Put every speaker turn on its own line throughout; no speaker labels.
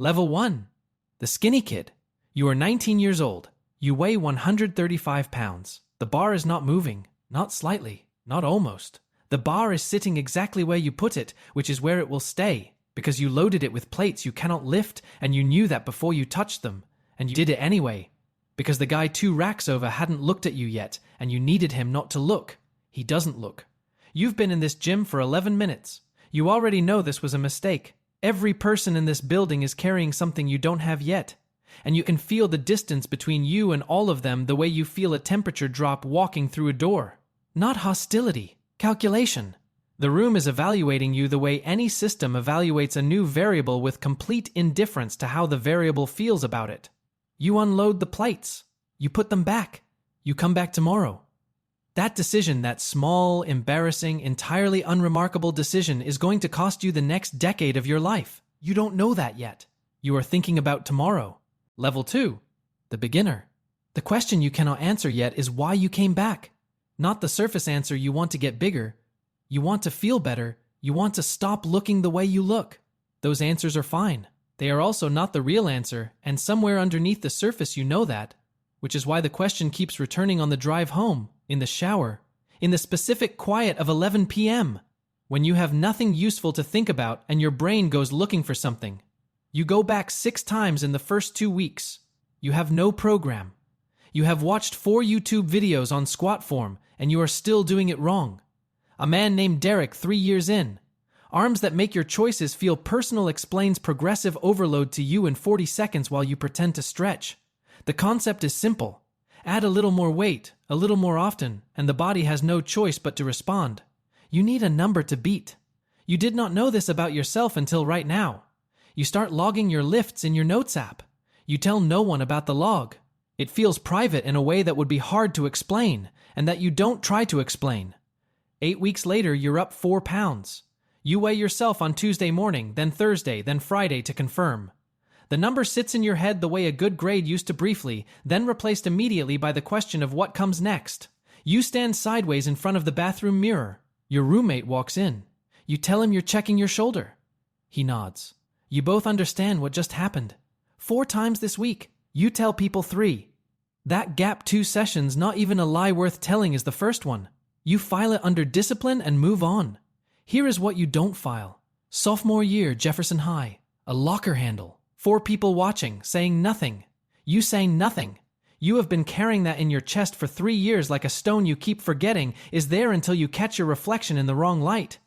Level 1. The Skinny Kid. You are 19 years old. You weigh 135 pounds. The bar is not moving, not slightly, not almost. The bar is sitting exactly where you put it, which is where it will stay, because you loaded it with plates you cannot lift, and you knew that before you touched them, and you did it anyway, because the guy 2 racks over hadn't looked at you yet, and you needed him not to look. He doesn't look. You've been in this gym for 11 minutes. You already know this was a mistake. Every person in this building is carrying something you don't have yet, and you can feel the distance between you and all of them the way you feel a temperature drop walking through a door. Not hostility, calculation. The room is evaluating you the way any system evaluates a new variable with complete indifference to how the variable feels about it. You unload the plates. You put them back. You come back tomorrow. That decision, that small, embarrassing, entirely unremarkable decision is going to cost you the next decade of your life. You don't know that yet. You are thinking about tomorrow. Level 2. The beginner. The question you cannot answer yet is why you came back. Not the surface answer you want to get bigger. You want to feel better. You want to stop looking the way you look. Those answers are fine. They are also not the real answer, and somewhere underneath the surface you know that, which is why the question keeps returning on the drive home, in the shower, in the specific quiet of 11 p.m., when you have nothing useful to think about and your brain goes looking for something. You go back 6 times in the first 2 weeks. You have no program. You have watched 4 YouTube videos on squat form, and you are still doing it wrong. A man named Derek 3 years in. Arms that make your choices feel personal explains progressive overload to you in 40 seconds while you pretend to stretch. The concept is simple. Add a little more weight, a little more often, and the body has no choice but to respond. You need a number to beat. You did not know this about yourself until right now. You start logging your lifts in your notes app. You tell no one about the log. It feels private in a way that would be hard to explain, and that you don't try to explain. 8 weeks later, you're up 4 pounds. You weigh yourself on Tuesday morning, then Thursday, then Friday to confirm. The number sits in your head the way a good grade used to briefly, then replaced immediately by the question of what comes next. You stand sideways in front of the bathroom mirror. Your roommate walks in. You tell him you're checking your shoulder. He nods. You both understand what just happened. 4 times this week. You tell people 3. That gap 2 sessions, not even a lie worth telling, is the first one. You file it under discipline and move on. Here is what you don't file. Sophomore year, Jefferson High. A locker handle. 4 people watching, saying nothing. You say nothing. You have been carrying that in your chest for 3 years like a stone you keep forgetting is there until you catch your reflection in the wrong light.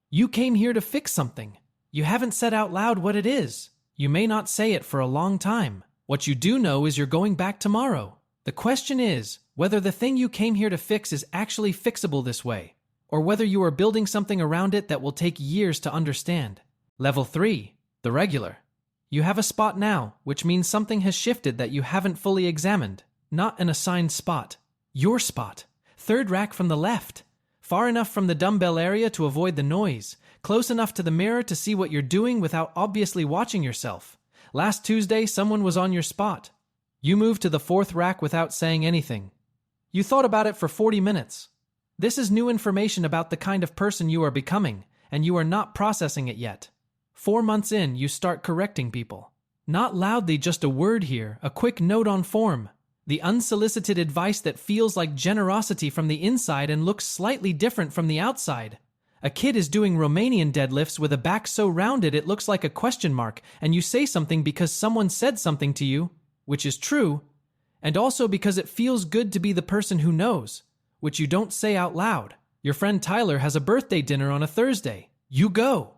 You came here to fix something. You haven't said out loud what it is. You may not say it for a long time. What you do know is you're going back tomorrow. The question is whether the thing you came here to fix is actually fixable this way, or whether you are building something around it that will take years to understand. Level 3. The regular. You have a spot now, which means something has shifted that you haven't fully examined. Not an assigned spot. Your spot. 3rd rack from the left. Far enough from the dumbbell area to avoid the noise. Close enough to the mirror to see what you're doing without obviously watching yourself. Last Tuesday, someone was on your spot. You moved to the 4th rack without saying anything. You thought about it for 40 minutes. This is new information about the kind of person you are becoming, and you are not processing it yet. 4 months in, you start correcting people. Not loudly, just a word here, a quick note on form. The unsolicited advice that feels like generosity from the inside and looks slightly different from the outside. A kid is doing Romanian deadlifts with a back so rounded it looks like a question mark, and you say something because someone said something to you, which is true, and also because it feels good to be the person who knows, which you don't say out loud. Your friend Tyler has a birthday dinner on a Thursday. You go.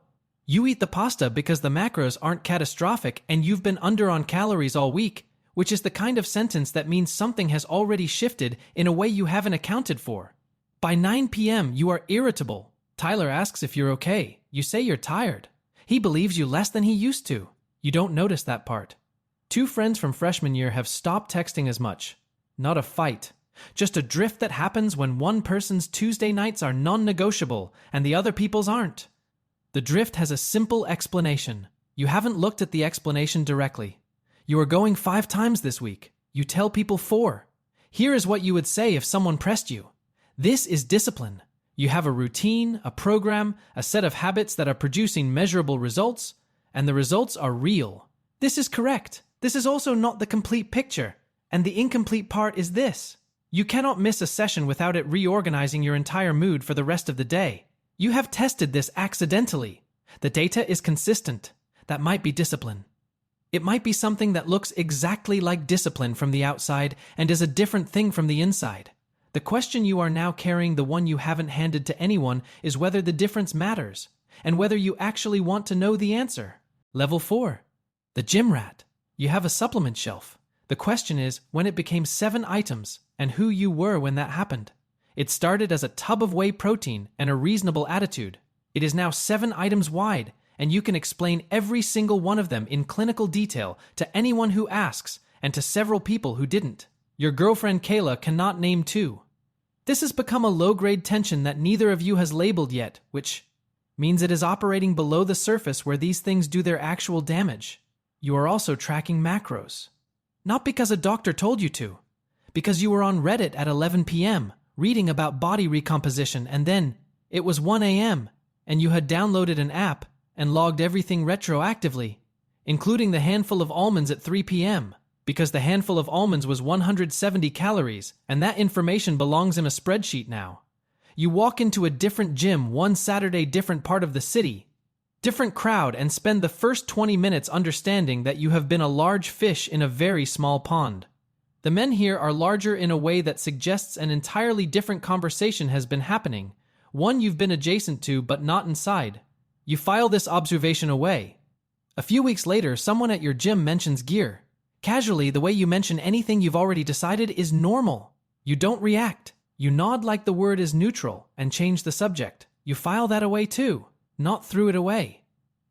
You eat the pasta because the macros aren't catastrophic and you've been under on calories all week, which is the kind of sentence that means something has already shifted in a way you haven't accounted for. By 9 p.m., you are irritable. Tyler asks if you're okay. You say you're tired. He believes you less than he used to. You don't notice that part. 2 friends from freshman year have stopped texting as much. Not a fight. Just a drift that happens when one person's Tuesday nights are non-negotiable and the other people's aren't. The drift has a simple explanation. You haven't looked at the explanation directly. You are going 5 times this week. You tell people 4. Here is what you would say if someone pressed you. This is discipline. You have a routine, a program, a set of habits that are producing measurable results, and the results are real. This is correct. This is also not the complete picture. And the incomplete part is this. You cannot miss a session without it reorganizing your entire mood for the rest of the day. You have tested this accidentally. The data is consistent. That might be discipline. It might be something that looks exactly like discipline from the outside and is a different thing from the inside. The question you are now carrying, the one you haven't handed to anyone, is whether the difference matters and whether you actually want to know the answer. Level 4. The gym rat. You have a supplement shelf. The question is when it became 7 items and who you were when that happened. It started as a tub of whey protein and a reasonable attitude. It is now 7 items wide, and you can explain every single one of them in clinical detail to anyone who asks and to several people who didn't. Your girlfriend Kayla cannot name 2. This has become a low-grade tension that neither of you has labeled yet, which means it is operating below the surface where these things do their actual damage. You are also tracking macros. Not because a doctor told you to, because you were on Reddit at 11 p.m. reading about body recomposition, and then it was 1 a.m. and you had downloaded an app and logged everything retroactively, including the handful of almonds at 3 p.m., because the handful of almonds was 170 calories, and that information belongs in a spreadsheet now. You walk into a different gym one Saturday, different part of the city, different crowd, and spend the first 20 minutes understanding that you have been a large fish in a very small pond. The men here are larger in a way that suggests an entirely different conversation has been happening, one you've been adjacent to but not inside. You file this observation away. A few weeks later, someone at your gym mentions gear. Casually, the way you mention anything you've already decided is normal. You don't react. You nod like the word is neutral and change the subject. You file that away too. Not threw it away.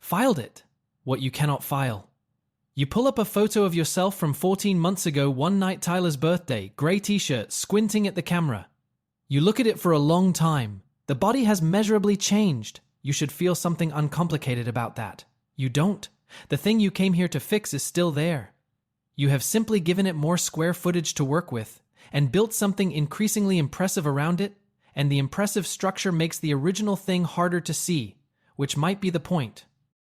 Filed it. What you cannot file. You pull up a photo of yourself from 14 months ago, one night Tyler's birthday, gray t-shirt, squinting at the camera. You look at it for a long time. The body has measurably changed. You should feel something uncomplicated about that. You don't. The thing you came here to fix is still there. You have simply given it more square footage to work with and built something increasingly impressive around it, and the impressive structure makes the original thing harder to see, which might be the point.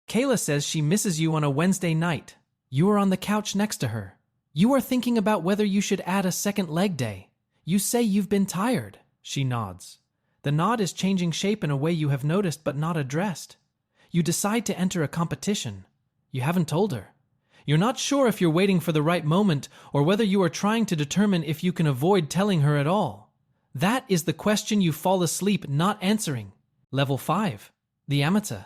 Kayla says she misses you on a Wednesday night. You are on the couch next to her. You are thinking about whether you should add a second leg day. You say you've been tired. She nods. The nod is changing shape in a way you have noticed but not addressed. You decide to enter a competition. You haven't told her. You're not sure if you're waiting for the right moment or whether you are trying to determine if you can avoid telling her at all. That is the question you fall asleep not answering. Level 5. The amateur.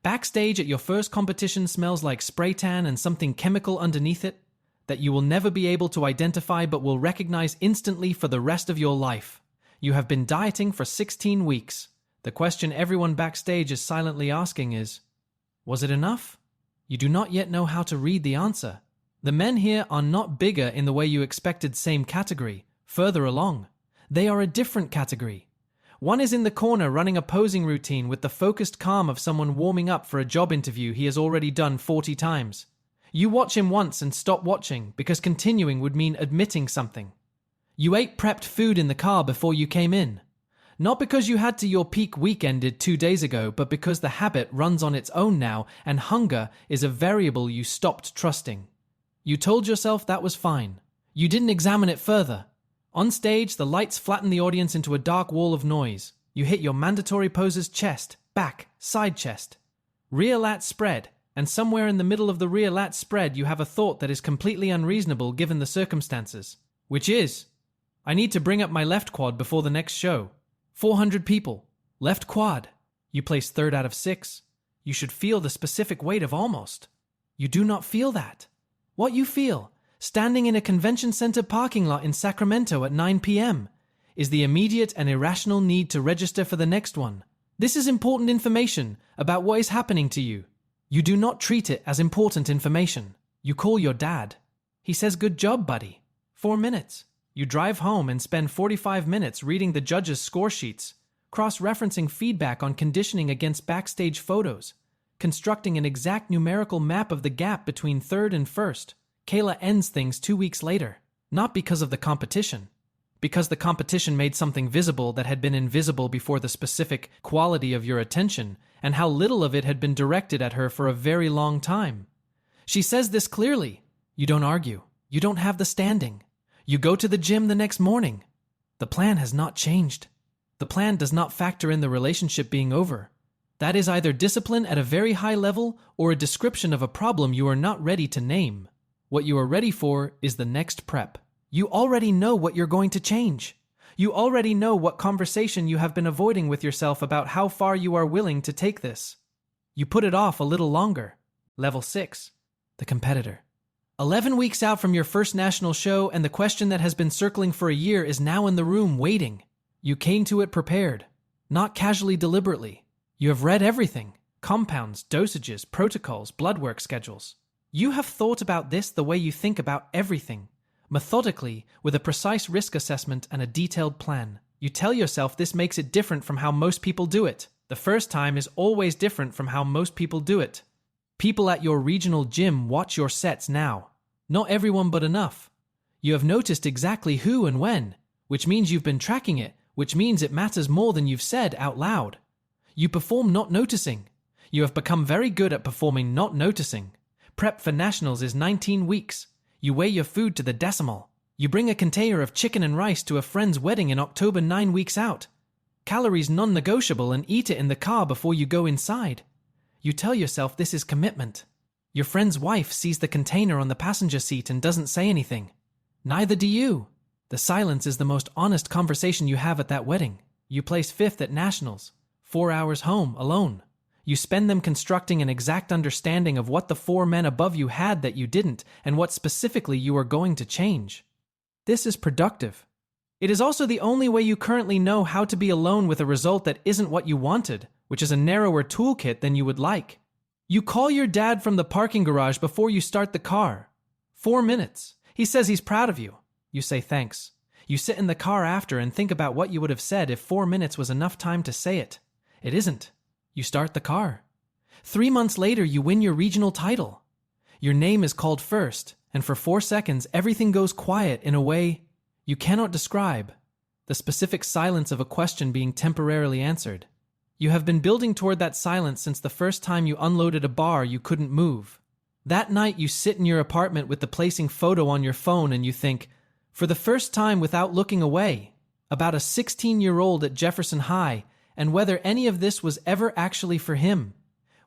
Backstage at your first competition smells like spray tan and something chemical underneath it that you will never be able to identify but will recognize instantly for the rest of your life. You have been dieting for 16 weeks. The question everyone backstage is silently asking is, was it enough? You do not yet know how to read the answer. The men here are not bigger in the way you expected, same category, further along. They are a different category. One is in the corner running a posing routine with the focused calm of someone warming up for a job interview he has already done 40 times. You watch him once and stop watching because continuing would mean admitting something. You ate prepped food in the car before you came in. Not because you had to, your peak week ended 2 days ago, but because the habit runs on its own now and hunger is a variable you stopped trusting. You told yourself that was fine. You didn't examine it further. On stage, the lights flatten the audience into a dark wall of noise. You hit your mandatory poses: chest, back, side chest. Rear lat spread, and somewhere in the middle of the rear lat spread you have a thought that is completely unreasonable given the circumstances, which is, I need to bring up my left quad before the next show. 400 people. Left quad. You place 3rd out of 6. You should feel the specific weight of almost. You do not feel that. What you feel, standing in a convention center parking lot in Sacramento at 9 p.m., is the immediate and irrational need to register for the next one. This is important information about what is happening to you. You do not treat it as important information. You call your dad. He says, "Good job, buddy." 4 minutes. You drive home and spend 45 minutes reading the judges' score sheets, cross-referencing feedback on conditioning against backstage photos, constructing an exact numerical map of the gap between 3rd and 1st. Kayla ends things 2 weeks later, not because of the competition, because the competition made something visible that had been invisible before, the specific quality of your attention and how little of it had been directed at her for a very long time. She says this clearly. You don't argue. You don't have the standing. You go to the gym the next morning. The plan has not changed. The plan does not factor in the relationship being over. That is either discipline at a very high level or a description of a problem you are not ready to name. What you are ready for is the next prep. You already know what you're going to change. You already know what conversation you have been avoiding with yourself about how far you are willing to take this. You put it off a little longer. Level 6. The competitor. 11 weeks out from your first national show, and the question that has been circling for a year is now in the room waiting. You came to it prepared, not casually deliberately. You have read everything: compounds, dosages, protocols, blood work schedules. You have thought about this the way you think about everything, methodically, with a precise risk assessment and a detailed plan. You tell yourself this makes it different from how most people do it. The first time is always different from how most people do it. People at your regional gym watch your sets now. Not everyone, but enough. You have noticed exactly who and when, which means you've been tracking it, which means it matters more than you've said out loud. You perform not noticing. You have become very good at performing not noticing. Prep for nationals is 19 weeks. You weigh your food to the decimal. You bring a container of chicken and rice to a friend's wedding in October 9 weeks out. Calories non-negotiable, and eat it in the car before you go inside. You tell yourself this is commitment. Your friend's wife sees the container on the passenger seat and doesn't say anything. Neither do you. The silence is the most honest conversation you have at that wedding. You place 5th at nationals. 4 hours home, alone. You spend them constructing an exact understanding of what the 4 men above you had that you didn't, and what specifically you are going to change. This is productive. It is also the only way you currently know how to be alone with a result that isn't what you wanted, which is a narrower toolkit than you would like. You call your dad from the parking garage before you start the car. 4 minutes. He says he's proud of you. You say thanks. You sit in the car after and think about what you would have said if 4 minutes was enough time to say it. It isn't. You start the car. 3 months later, you win your regional title. Your name is called first, and for 4 seconds, everything goes quiet in a way you cannot describe. The specific silence of a question being temporarily answered. You have been building toward that silence since the first time you unloaded a bar you couldn't move. That night, you sit in your apartment with the placing photo on your phone and you think, for the first time without looking away, about a 16-year-old at Jefferson High, and whether any of this was ever actually for him.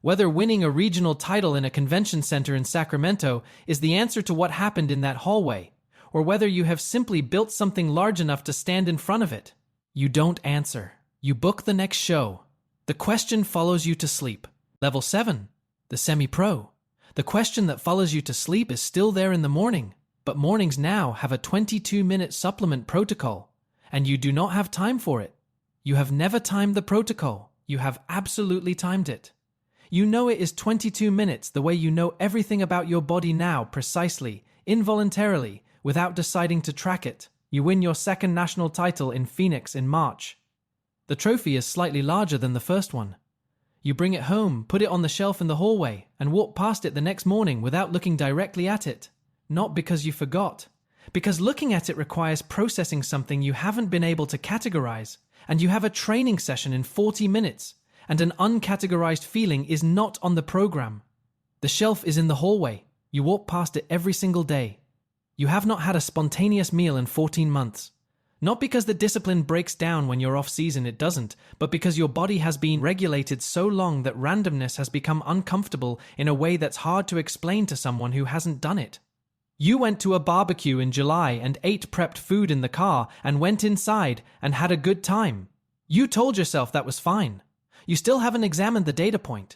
Whether winning a regional title in a convention center in Sacramento is the answer to what happened in that hallway, or whether you have simply built something large enough to stand in front of it. You don't answer. You book the next show. The question follows you to sleep. Level 7. The semi-pro. The question that follows you to sleep is still there in the morning, but mornings now have a 22-minute supplement protocol, and you do not have time for it. You have never timed the protocol. You have absolutely timed it. You know it is 22 minutes the way you know everything about your body now precisely, involuntarily, without deciding to track it. You win your second national title in Phoenix in March. The trophy is slightly larger than the first one. You bring it home, put it on the shelf in the hallway, and walk past it the next morning without looking directly at it. Not because you forgot, because looking at it requires processing something you haven't been able to categorize, and you have a training session in 40 minutes, and an uncategorized feeling is not on the program. The shelf is in the hallway. You walk past it every single day. You have not had a spontaneous meal in 14 months. Not because the discipline breaks down when you're off season, it doesn't, but because your body has been regulated so long that randomness has become uncomfortable in a way that's hard to explain to someone who hasn't done it. You went to a barbecue in July and ate prepped food in the car and went inside and had a good time. You told yourself that was fine. You still haven't examined the data point.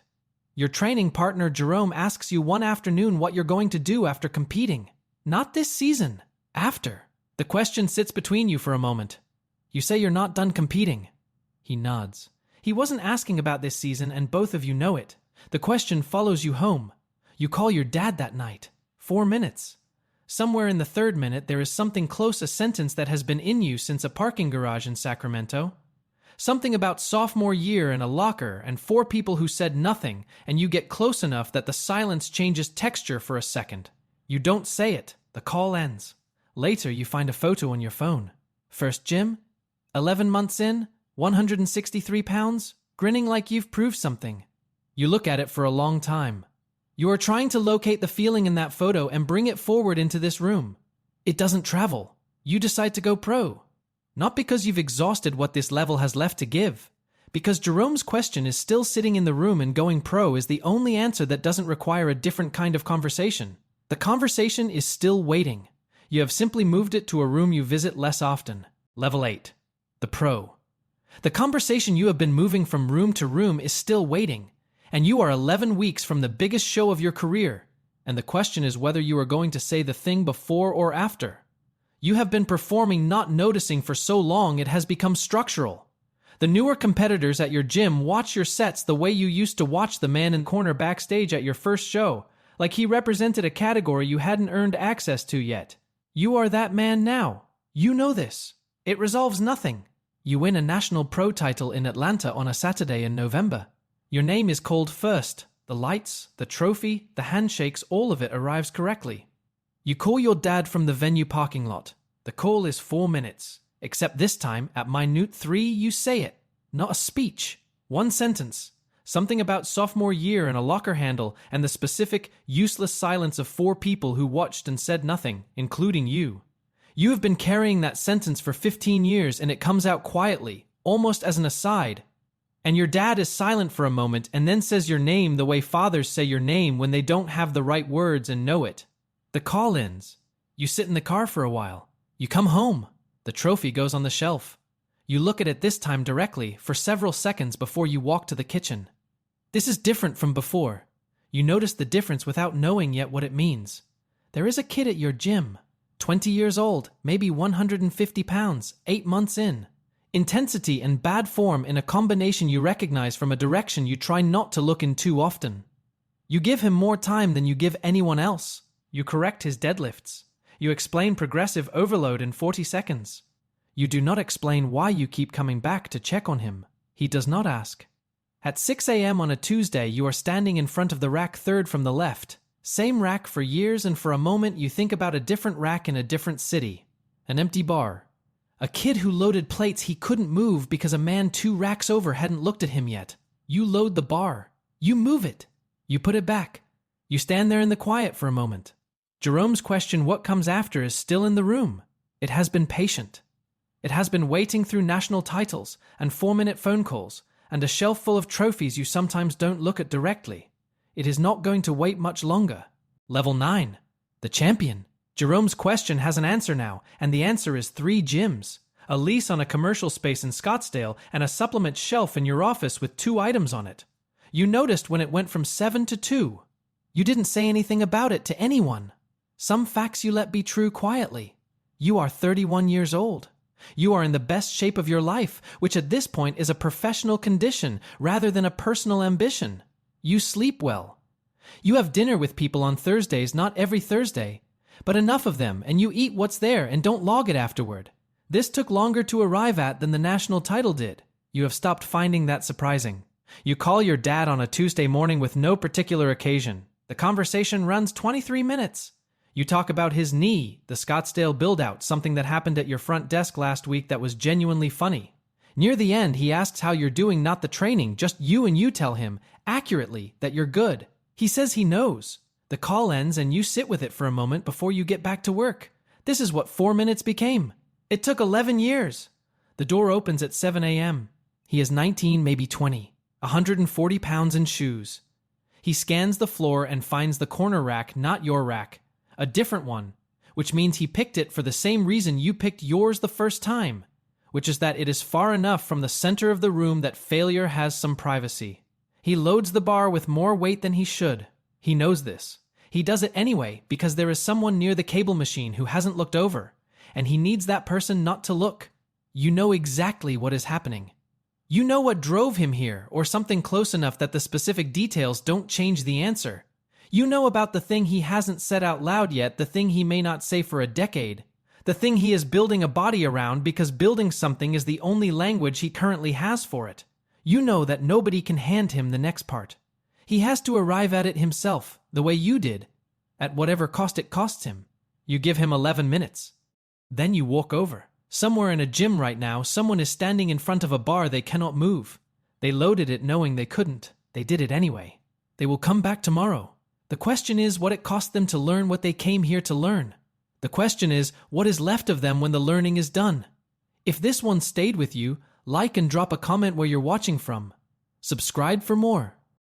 Your training partner Jerome asks you one afternoon what you're going to do after competing. Not this season. After. The question sits between you for a moment. You say you're not done competing. He nods. He wasn't asking about this season, and both of you know it. The question follows you home. You call your dad that night. 4 minutes. Somewhere in the 3rd minute, there is something close a sentence that has been in you since a parking garage in Sacramento. Something about sophomore year and a locker and 4 people who said nothing, and you get close enough that the silence changes texture for a second. You don't say it. The call ends. Later, you find a photo on your phone. First gym, 11 months in, 163 pounds, grinning like you've proved something. You look at it for a long time. You are trying to locate the feeling in that photo and bring it forward into this room. It doesn't travel. You decide to go pro. Not because you've exhausted what this level has left to give. Because Jerome's question is still sitting in the room, and going pro is the only answer that doesn't require a different kind of conversation. The conversation is still waiting. You have simply moved it to a room you visit less often. Level 8. The pro. The conversation you have been moving from room to room is still waiting, and you are 11 weeks from the biggest show of your career, and the question is whether you are going to say the thing before or after. You have been performing not noticing for so long it has become structural. The newer competitors at your gym watch your sets the way you used to watch the man in the corner backstage at your first show, like he represented a category you hadn't earned access to yet. You are that man now. You know this. It resolves nothing. You win a national pro title in Atlanta on a Saturday in November. Your name is called first. The lights, the trophy, the handshakes, all of it arrives correctly. You call your dad from the venue parking lot. The call is 4 minutes. Except this time, at minute 3, you say it. Not a speech. One sentence. Something about sophomore year and a locker handle and the specific, useless silence of 4 people who watched and said nothing, including you. You have been carrying that sentence for 15 years, and it comes out quietly, almost as an aside. And your dad is silent for a moment and then says your name the way fathers say your name when they don't have the right words and know it. The call ends. You sit in the car for a while. You come home. The trophy goes on the shelf. You look at it this time directly for several seconds before you walk to the kitchen. This is different from before. You notice the difference without knowing yet what it means. There is a kid at your gym, 20 years old, maybe 150 pounds, 8 months in. Intensity and bad form in a combination you recognize from a direction you try not to look in too often. You give him more time than you give anyone else. You correct his deadlifts. You explain progressive overload in 40 seconds. You do not explain why you keep coming back to check on him. He does not ask. At 6 a.m. on a Tuesday, you are standing in front of the rack third from the left. Same rack for years, and for a moment you think about a different rack in a different city. An empty bar. A kid who loaded plates he couldn't move because a man 2 racks over hadn't looked at him yet. You load the bar. You move it. You put it back. You stand there in the quiet for a moment. Jerome's question, what comes after, is still in the room. It has been patient. It has been waiting through national titles and 4-minute phone calls and a shelf full of trophies you sometimes don't look at directly. It is not going to wait much longer. Level 9. The champion. Jerome's question has an answer now, and the answer is 3 gyms, a lease on a commercial space in Scottsdale, and a supplement shelf in your office with 2 items on it. You noticed when it went from 7 to 2. You didn't say anything about it to anyone. Some facts you let be true quietly. You are 31 years old. You are in the best shape of your life, which at this point is a professional condition rather than a personal ambition. You sleep well. You have dinner with people on Thursdays, not every Thursday, but enough of them, and you eat what's there and don't log it afterward. This took longer to arrive at than the national title did. You have stopped finding that surprising. You call your dad on a Tuesday morning with no particular occasion. The conversation runs 23 minutes. You talk about his knee, the Scottsdale build-out, something that happened at your front desk last week that was genuinely funny. Near the end, he asks how you're doing, not the training, just you, and you tell him, accurately, that you're good. He says he knows. The call ends and you sit with it for a moment before you get back to work. This is what 4 minutes became. It took 11 years. The door opens at 7 a.m. He is 19, maybe 20, 140 pounds in shoes. He scans the floor and finds the corner rack, not your rack, a different one, which means he picked it for the same reason you picked yours the first time, which is that it is far enough from the center of the room that failure has some privacy. He loads the bar with more weight than he should. He knows this. He does it anyway because there is someone near the cable machine who hasn't looked over, and he needs that person not to look. You know exactly what is happening. You know what drove him here, or something close enough that the specific details don't change the answer. You know about the thing he hasn't said out loud yet, the thing he may not say for a decade, the thing he is building a body around because building something is the only language he currently has for it. You know that nobody can hand him the next part. He has to arrive at it himself, the way you did, at whatever cost it costs him. You give him 11 minutes. Then you walk over. Somewhere in a gym right now, someone is standing in front of a bar they cannot move. They loaded it knowing they couldn't. They did it anyway. They will come back tomorrow. The question is what it cost them to learn what they came here to learn. The question is what is left of them when the learning is done. If this one stayed with you, like and drop a comment where you're watching from. Subscribe for more.